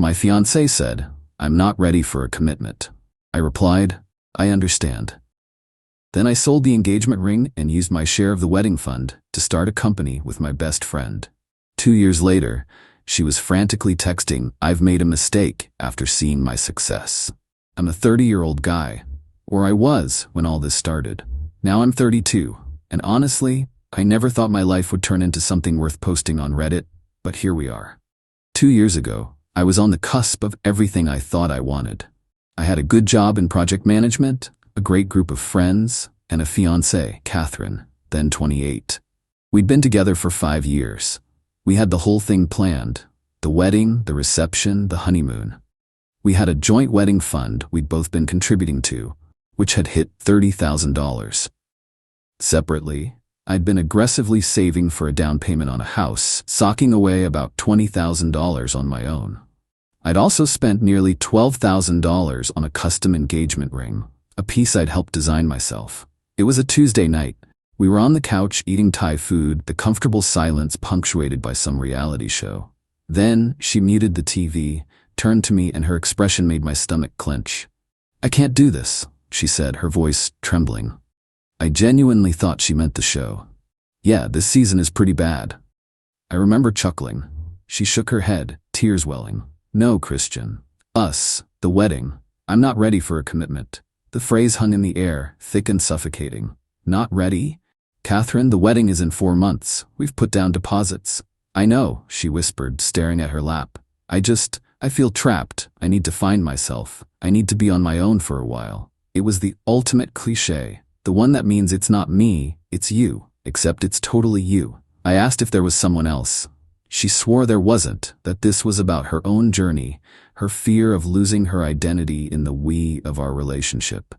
My fiancée said, "I'm not ready for a commitment." I replied, "I understand." Then I sold the engagement ring and used my share of the wedding fund to start a company with my best friend. 2 years later, she was frantically texting, "I've made a mistake," after seeing my success. I'm a 30-year-old guy, or I was when all this started. Now I'm 32, and honestly, I never thought my life would turn into something worth posting on Reddit, but here we are. 2 years ago, I was on the cusp of everything I thought I wanted. I had a good job in project management, a great group of friends, and a fiancée, Catherine, then 28. We'd been together for 5 years. We had the whole thing planned: the wedding, the reception, the honeymoon. We had a joint wedding fund we'd both been contributing to, which had hit $30,000. Separately, I'd been aggressively saving for a down payment on a house, socking away about $20,000 on my own. I'd also spent nearly $12,000 on a custom engagement ring, a piece I'd helped design myself. It was a Tuesday night. We were on the couch eating Thai food, the comfortable silence punctuated by some reality show. Then she muted the TV, turned to me, and her expression made my stomach clench. "I can't do this," she said, her voice trembling. I genuinely thought she meant the show. "Yeah, this season is pretty bad." I remember chuckling. She shook her head, tears welling. "No, Christian. Us, the wedding. I'm not ready for a commitment." The phrase hung in the air, thick and suffocating. "Not ready? Catherine, the wedding is in 4 months. We've put down deposits." "I know," she whispered, staring at her lap. I feel trapped. I need to find myself. I need to be on my own for a while." It was the ultimate cliché, the one that means it's not me, it's you, except it's totally you. I asked if there was someone else. She swore there wasn't, that this was about her own journey, her fear of losing her identity in the we of our relationship.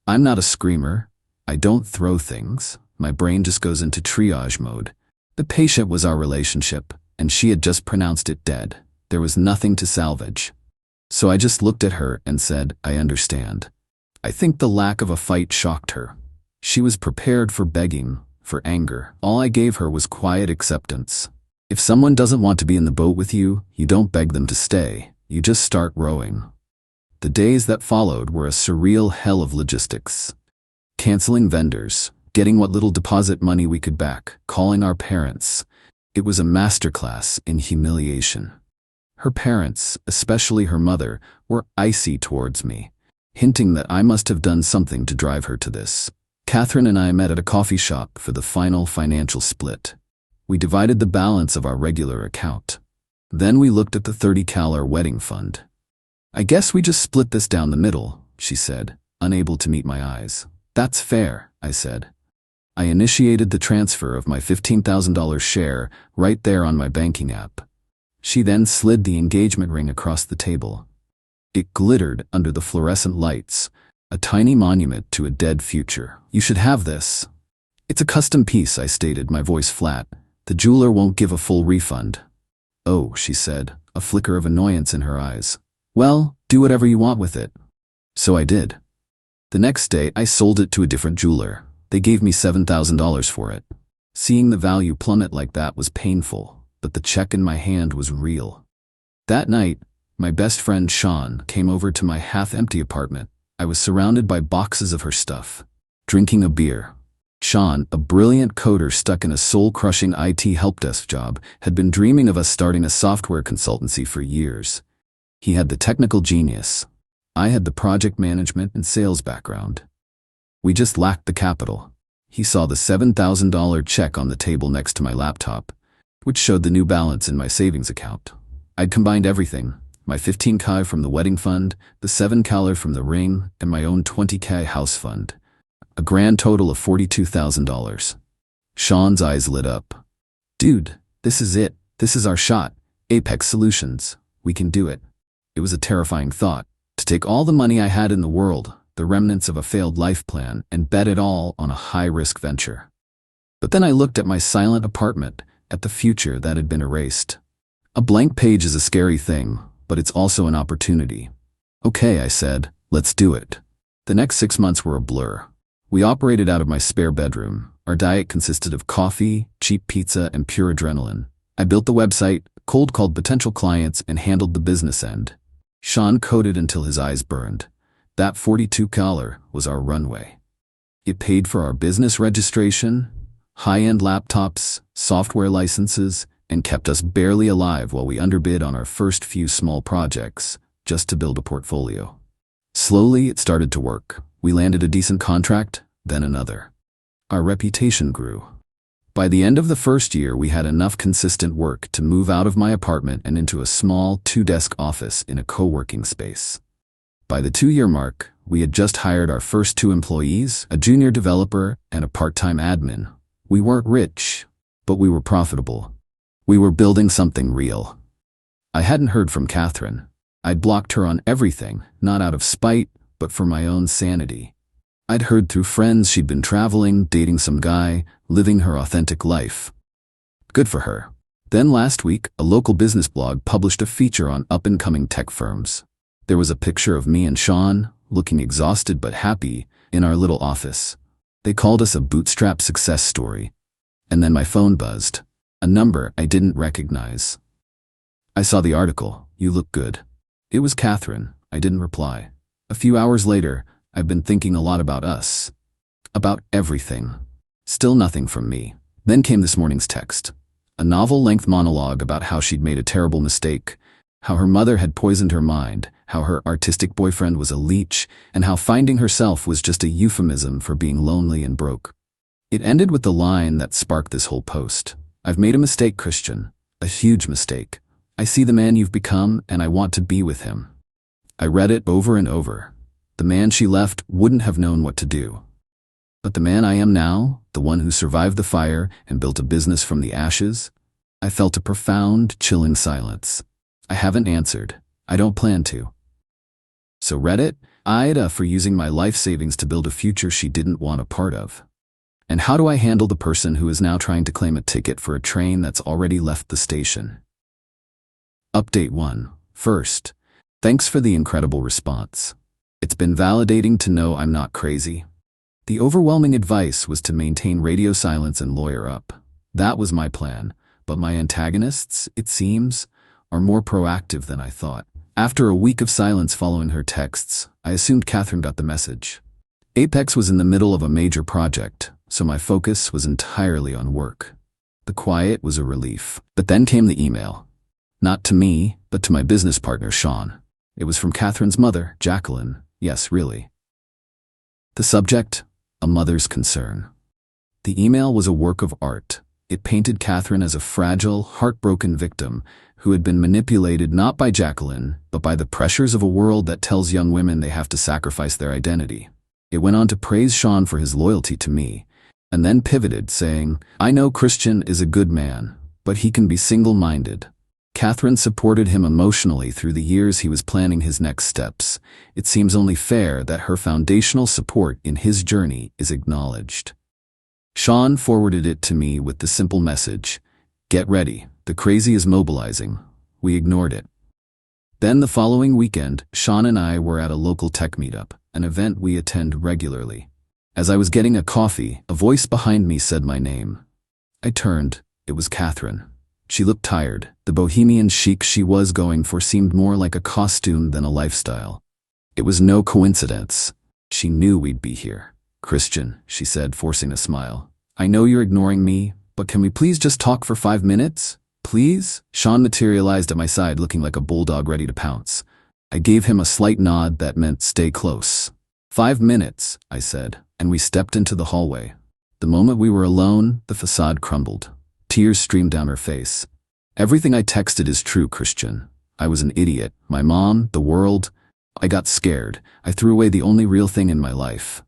I'm not a screamer. I don't throw things. My brain just goes into triage mode. The patient was our relationship, and she had just pronounced it dead. There was nothing to salvage. So I just looked at her and said, "I understand." I think the lack of a fight shocked her. She was prepared for begging, for anger. All I gave her was quiet acceptance. If someone doesn't want to be in the boat with you, you don't beg them to stay. You just start rowing. The days that followed were a surreal hell of logistics. Canceling vendors, getting what little deposit money we could back, calling our parents. It was a masterclass in humiliation. Her parents, especially her mother, were icy towards me, hinting that I must have done something to drive her to this. Catherine and I met at a coffee shop for the final financial split. We divided the balance of our regular account. Then we looked at the $30,000 wedding fund. "I guess we just split this down the middle," she said, unable to meet my eyes. "That's fair," I said. I initiated the transfer of my $15,000 share right there on my banking app. She then slid the engagement ring across the table. It glittered under the fluorescent lights, a tiny monument to a dead future. "You should have this." "It's a custom piece," I stated, my voice flat. "The jeweler won't give a full refund." "Oh," she said, a flicker of annoyance in her eyes. "Well, do whatever you want with it." So I did. The next day, I sold it to a different jeweler. They gave me $7,000 for it. Seeing the value plummet like that was painful, but the check in my hand was real. That night, my best friend Sean came over to my half-empty apartment. I was surrounded by boxes of her stuff, drinking a beer. Sean, a brilliant coder stuck in a soul-crushing IT helpdesk job, had been dreaming of us starting a software consultancy for years. He had the technical genius. I had the project management and sales background. We just lacked the capital. He saw the $7,000 check on the table next to my laptop, which showed the new balance in my savings account. I'd combined everything: my $15,000 from the wedding fund, the $7,000 from the ring, and my own $20,000 house fund. A grand total of $42,000. Sean's eyes lit up. "Dude, this is it. This is our shot. Apex Solutions. We can do it." It was a terrifying thought, to take all the money I had in the world, the remnants of a failed life plan, and bet it all on a high-risk venture. But then I looked at my silent apartment, at the future that had been erased. A blank page is a scary thing, but it's also an opportunity. "Okay," I said, "let's do it." The next 6 months were a blur. We operated out of my spare bedroom. Our diet consisted of coffee, cheap pizza, and pure adrenaline. I built the website, cold called potential clients, and handled the business end. Sean coded until his eyes burned. That $42 was our runway. It paid for our business registration, high-end laptops, software licenses, and kept us barely alive while we underbid on our first few small projects, just to build a portfolio. Slowly, it started to work. We landed a decent contract, then another. Our reputation grew. By the end of the first year, we had enough consistent work to move out of my apartment and into a small 2-desk office in a co-working space. By the 2-year mark, we had just hired our first 2 employees, a junior developer and a part-time admin. We weren't rich, but we were profitable. We were building something real. I hadn't heard from Catherine. I'd blocked her on everything, not out of spite, but for my own sanity. I'd heard through friends she'd been traveling, dating some guy, living her authentic life. Good for her. Then last week, a local business blog published a feature on up-and-coming tech firms. There was a picture of me and Sean, looking exhausted but happy, in our little office. They called us a bootstrap success story. And then my phone buzzed. A number I didn't recognize. I saw the article. "You look good." It was Catherine. I didn't reply. A few hours later, I've been thinking a lot about us. About everything. Still nothing from me. Then came this morning's text. A novel-length monologue about how she'd made a terrible mistake, how her mother had poisoned her mind, how her artistic boyfriend was a leech, and how finding herself was just a euphemism for being lonely and broke. It ended with the line that sparked this whole post. "I've made a mistake, Christian. A huge mistake. I see the man you've become, and I want to be with him." I read it over and over. The man she left wouldn't have known what to do. But the man I am now, the one who survived the fire and built a business from the ashes, I felt a profound, chilling silence. I haven't answered. I don't plan to. So Reddit, AITA for using my life savings to build a future she didn't want a part of. And how do I handle the person who is now trying to claim a ticket for a train that's already left the station? Update 1. First, thanks for the incredible response. It's been validating to know I'm not crazy. The overwhelming advice was to maintain radio silence and lawyer up. That was my plan, but my antagonists, it seems, are more proactive than I thought. After a week of silence following her texts, I assumed Catherine got the message. Apex was in the middle of a major project, so my focus was entirely on work. The quiet was a relief. But then came the email. Not to me, but to my business partner, Sean. It was from Catherine's mother, Jacqueline. Yes, really. The subject, a mother's concern. The email was a work of art. It painted Catherine as a fragile, heartbroken victim who had been manipulated not by Jacqueline, but by the pressures of a world that tells young women they have to sacrifice their identity. It went on to praise Sean for his loyalty to me, and then pivoted, saying, "I know Christian is a good man, but he can be single-minded." Catherine supported him emotionally through the years he was planning his next steps. It seems only fair that her foundational support in his journey is acknowledged. Sean forwarded it to me with the simple message, "Get ready, the crazy is mobilizing." We ignored it. Then the following weekend, Sean and I were at a local tech meetup, an event we attend regularly. As I was getting a coffee, a voice behind me said my name. I turned. It was Catherine. She looked tired. The bohemian chic she was going for seemed more like a costume than a lifestyle. It was no coincidence. She knew we'd be here. "Christian," she said, forcing a smile. "I know you're ignoring me, but can we please just talk for 5 minutes? Please?" Sean materialized at my side looking like a bulldog ready to pounce. I gave him a slight nod that meant stay close. 5 minutes, I said, and we stepped into the hallway. The moment we were alone, the facade crumbled. Tears streamed down her face. "Everything I texted is true, Christian. I was an idiot. My mom, the world. I got scared. I threw away the only real thing in my life."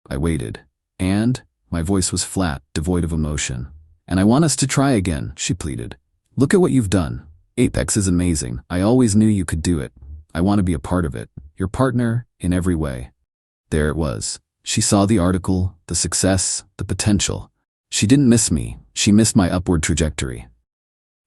I waited. "And?" My voice was flat, devoid of emotion. "And I want us to try again," she pleaded. "Look at what you've done. Apex is amazing. I always knew you could do it. I want to be a part of it. Your partner, in every way." There it was. She saw the article, the success, the potential. She didn't miss me. She missed my upward trajectory.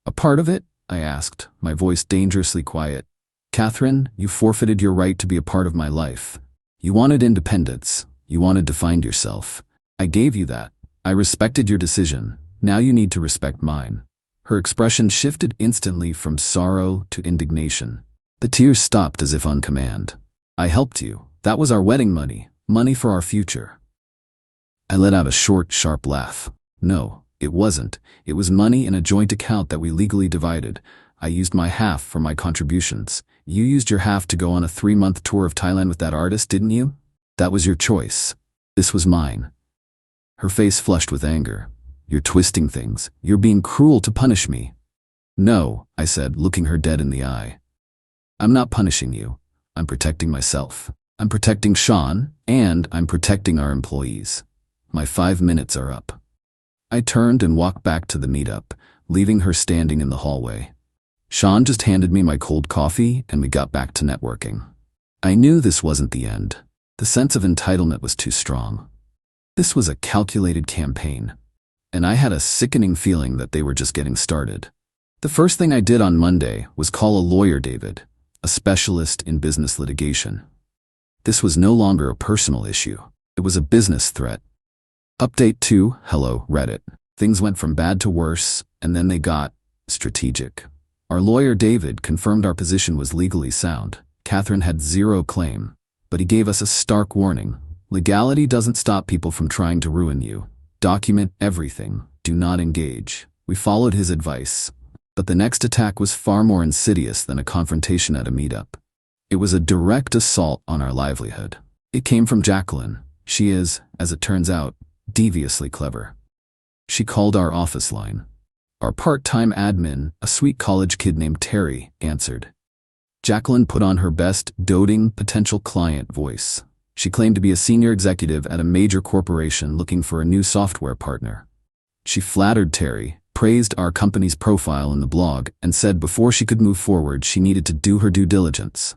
"A part of it?" I asked, my voice dangerously quiet. "Catherine, you forfeited your right to be a part of my life. You wanted independence. You wanted to find yourself. I gave you that. I respected your decision. Now you need to respect mine." Her expression shifted instantly from sorrow to indignation. The tears stopped as if on command. I helped you. That was our wedding money. Money for our future. I let out a short, sharp laugh. No, it wasn't. It was money in a joint account that we legally divided. I used my half for my contributions. You used your half to go on a 3-month tour of Thailand with that artist, didn't you? That was your choice. This was mine. Her face flushed with anger. You're twisting things. You're being cruel to punish me. No, I said, looking her dead in the eye. I'm not punishing you. I'm protecting myself. I'm protecting Sean, and I'm protecting our employees. My 5 minutes are up. I turned and walked back to the meetup, leaving her standing in the hallway. Sean just handed me my cold coffee, and we got back to networking. I knew this wasn't the end. The sense of entitlement was too strong. This was a calculated campaign, and I had a sickening feeling that they were just getting started. The first thing I did on Monday was call a lawyer, David, a specialist in business litigation. This was no longer a personal issue. It was a business threat. Update 2, hello, Reddit. Things went from bad to worse, and then they got strategic. Our lawyer, David, confirmed our position was legally sound. Catherine had zero claim, but he gave us a stark warning. Legality doesn't stop people from trying to ruin you. Document everything. Do not engage. We followed his advice. But the next attack was far more insidious than a confrontation at a meetup. It was a direct assault on our livelihood. It came from Jacqueline. She is, as it turns out, deviously clever. She called our office line. Our part-time admin, a sweet college kid named Terry, answered. Jacqueline put on her best, doting, potential client voice. She claimed to be a senior executive at a major corporation looking for a new software partner. She flattered Terry, praised our company's profile in the blog, and said before she could move forward she needed to do her due diligence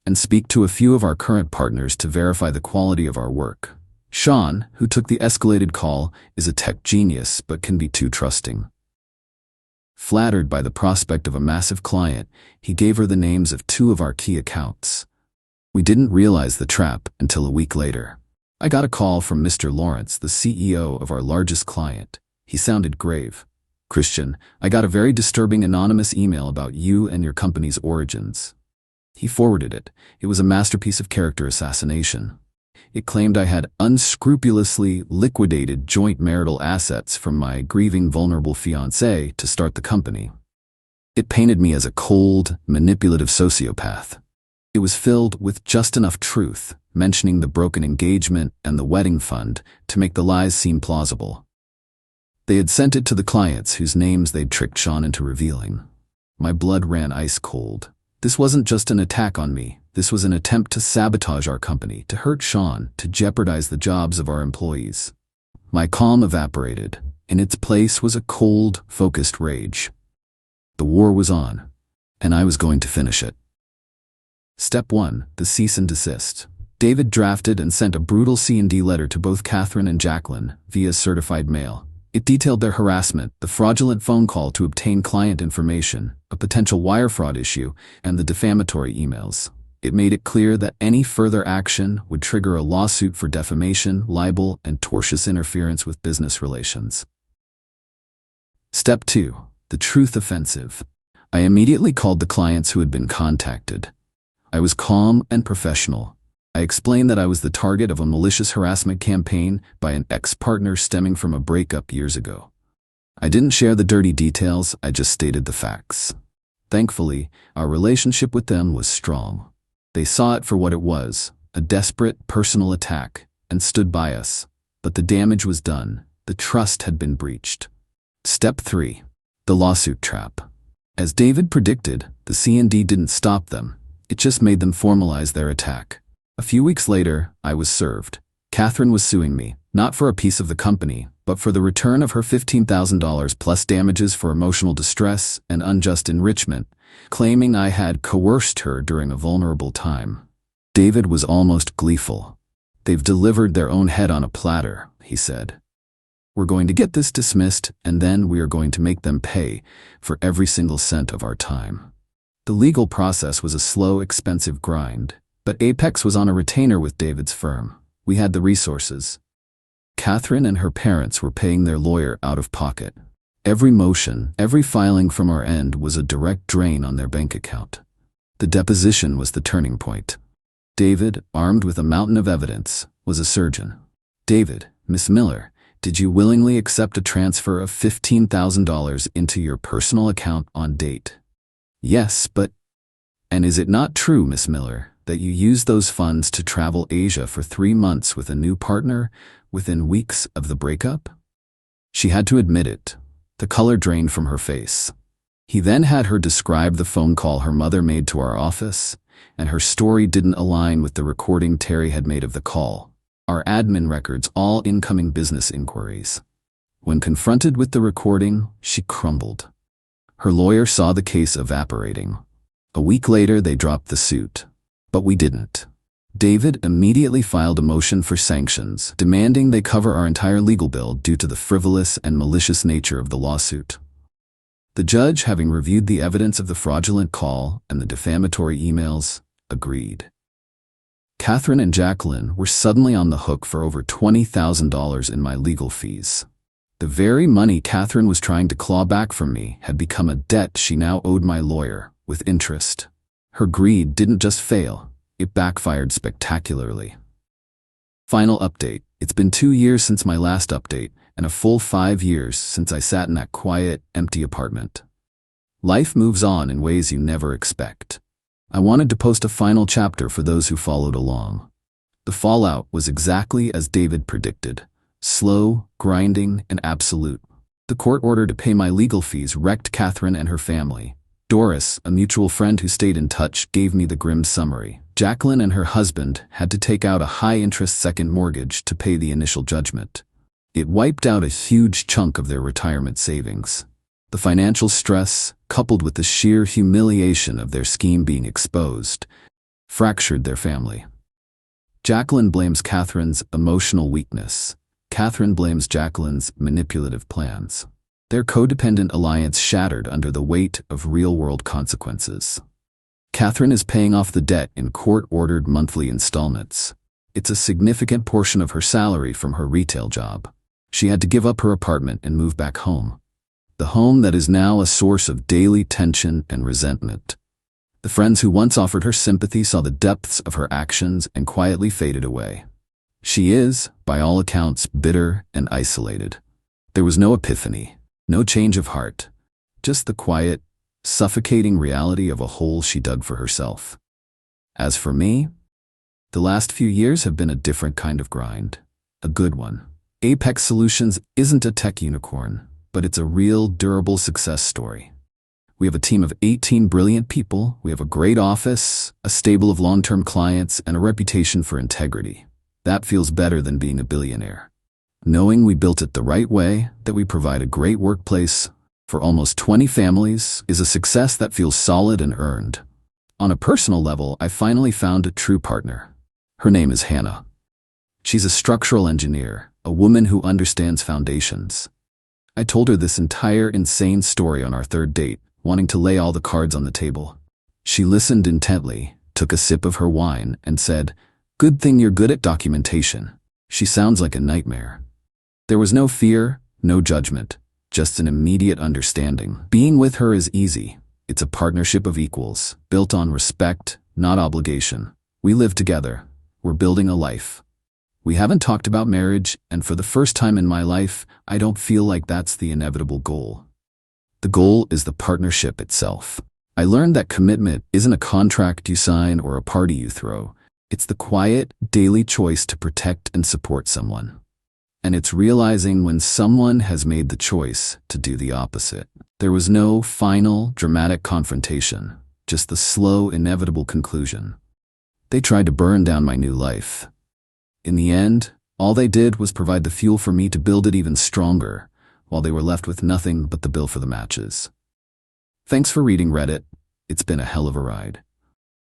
and speak to a few of our current partners to verify the quality of our work. Sean, who took the escalated call, is a tech genius but can be too trusting. Flattered by the prospect of a massive client, he gave her the names of 2 of our key accounts. We didn't realize the trap until a week later. I got a call from Mr. Lawrence, the CEO of our largest client. He sounded grave. Christian, I got a very disturbing anonymous email about you and your company's origins. He forwarded it. It was a masterpiece of character assassination. It claimed I had unscrupulously liquidated joint marital assets from my grieving vulnerable fiancé to start the company. It painted me as a cold, manipulative sociopath. It was filled with just enough truth, mentioning the broken engagement and the wedding fund to make the lies seem plausible. They had sent it to the clients whose names they'd tricked Sean into revealing. My blood ran ice cold. This wasn't just an attack on me. This was an attempt to sabotage our company, to hurt Sean, to jeopardize the jobs of our employees. My calm evaporated. In its place was a cold, focused rage. The war was on, and I was going to finish it. Step 1, the cease and desist. David drafted and sent a brutal C&D letter to both Catherine and Jacqueline via certified mail. It detailed their harassment, the fraudulent phone call to obtain client information, a potential wire fraud issue, and the defamatory emails. It made it clear that any further action would trigger a lawsuit for defamation, libel, and tortious interference with business relations. Step 2, the truth offensive. I immediately called the clients who had been contacted. I was calm and professional. I explained that I was the target of a malicious harassment campaign by an ex-partner stemming from a breakup years ago. I didn't share the dirty details, I just stated the facts. Thankfully, our relationship with them was strong. They saw it for what it was, a desperate personal attack, and stood by us. But the damage was done. The trust had been breached. Step 3. The lawsuit trap. As David predicted, the C&D didn't stop them. It just made them formalize their attack. A few weeks later, I was served. Catherine was suing me, not for a piece of the company, but for the return of her $15,000 plus damages for emotional distress and unjust enrichment, claiming I had coerced her during a vulnerable time. David was almost gleeful. They've delivered their own head on a platter, he said. We're going to get this dismissed, and then we are going to make them pay for every single cent of our time. The legal process was a slow, expensive grind, but Apex was on a retainer with David's firm. We had the resources. Catherine and her parents were paying their lawyer out of pocket. Every motion, every filing from our end was a direct drain on their bank account. The deposition was the turning point. David, armed with a mountain of evidence, was a surgeon. David, Miss Miller, did you willingly accept a transfer of $15,000 into your personal account on date? Yes, but... And is it not true, Miss Miller, that you used those funds to travel Asia for 3 months with a new partner within weeks of the breakup? She had to admit it. The color drained from her face. He then had her describe the phone call her mother made to our office, and her story didn't align with the recording Terry had made of the call. Our admin records all incoming business inquiries. When confronted with the recording, she crumbled. Her lawyer saw the case evaporating. A week later, they dropped the suit. But we didn't. David immediately filed a motion for sanctions, demanding they cover our entire legal bill due to the frivolous and malicious nature of the lawsuit. The judge, having reviewed the evidence of the fraudulent call and the defamatory emails, agreed. Catherine and Jacqueline were suddenly on the hook for over $20,000 in my legal fees. The very money Catherine was trying to claw back from me had become a debt she now owed my lawyer, with interest. Her greed didn't just fail, it backfired spectacularly. Final update. It's been 2 years since my last update, and a full 5 years since I sat in that quiet, empty apartment. Life moves on in ways you never expect. I wanted to post a final chapter for those who followed along. The fallout was exactly as David predicted. Slow, grinding, and absolute. The court order to pay my legal fees wrecked Catherine and her family. Doris, a mutual friend who stayed in touch, gave me the grim summary. Jacqueline and her husband had to take out a high-interest second mortgage to pay the initial judgment. It wiped out a huge chunk of their retirement savings. The financial stress, coupled with the sheer humiliation of their scheme being exposed, fractured their family. Jacqueline blames Catherine's emotional weakness. Catherine blames Jacqueline's manipulative plans. Their codependent alliance shattered under the weight of real-world consequences. Catherine is paying off the debt in court-ordered monthly installments. It's a significant portion of her salary from her retail job. She had to give up her apartment and move back home. The home that is now a source of daily tension and resentment. The friends who once offered her sympathy saw the depths of her actions and quietly faded away. She is, by all accounts, bitter and isolated. There was no epiphany, no change of heart, just the quiet, suffocating reality of a hole she dug for herself. As for me, the last few years have been a different kind of grind, a good one. Apex Solutions isn't a tech unicorn, but it's a real, durable success story. We have a team of 18 brilliant people, we have a great office, a stable of long-term clients, and a reputation for integrity. That feels better than being a billionaire. Knowing we built it the right way, that we provide a great workplace for almost 20 families, is a success that feels solid and earned. On a personal level, I finally found a true partner. Her name is Hannah. She's a structural engineer, a woman who understands foundations. I told her this entire insane story on our third date, wanting to lay all the cards on the table. She listened intently, took a sip of her wine, and said, "Good thing you're good at documentation. She sounds like a nightmare." There was no fear, no judgment, just an immediate understanding. Being with her is easy. It's a partnership of equals, built on respect, not obligation. We live together. We're building a life. We haven't talked about marriage, and for the first time in my life, I don't feel like that's the inevitable goal. The goal is the partnership itself. I learned that commitment isn't a contract you sign or a party you throw. It's the quiet, daily choice to protect and support someone. And it's realizing when someone has made the choice to do the opposite. There was no final, dramatic confrontation, just the slow, inevitable conclusion. They tried to burn down my new life. In the end, all they did was provide the fuel for me to build it even stronger, while they were left with nothing but the bill for the matches. Thanks for reading, Reddit. It's been a hell of a ride.